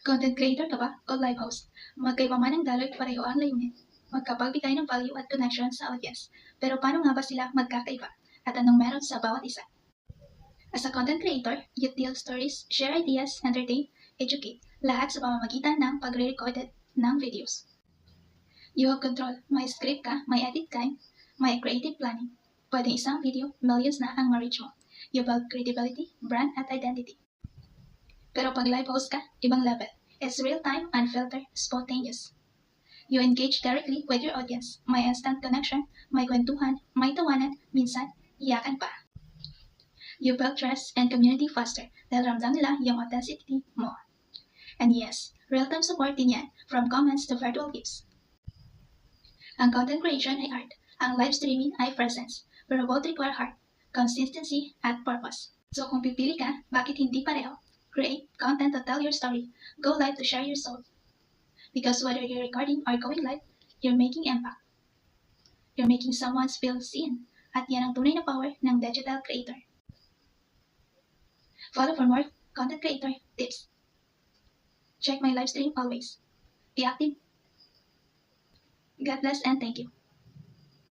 Content creator ka ba o live host? Magkaiba man ang daloy, pareho ang layunin. Magkapagbigay ng value at connection sa audience. Pero paano nga ba sila magkakaiba? At anong meron sa bawat isa? As a content creator, you tell stories, share ideas, entertain, educate, lahat sa pamamagitan ng pagre-recorded ng videos. You have control. May script ka, may edit time, may creative planning. Pwede isang video, millions na ang ma-reach mo. You build credibility, brand at identity. Pero pag live host ka, ibang level. It's real-time, unfiltered, spontaneous. You engage directly with your audience. May instant connection, may kwentuhan, may tawanan, minsan, iyakan pa. You build trust and community faster dahil ramdam nila yung authenticity mo. And yes, real-time support din yan, from comments to virtual gifts. Ang content creation ay art. Ang live streaming ay presence. Pero both require heart, consistency, at purpose. So kung pipili ka, bakit hindi pareho? Create content to tell your story. Go live to share your soul. Because whether you're recording or going live, you're making impact. You're making someone feel seen. At yan ang tunay na power ng digital creator. Follow for more content creator tips. Check my live stream always. Be active. God bless and thank you.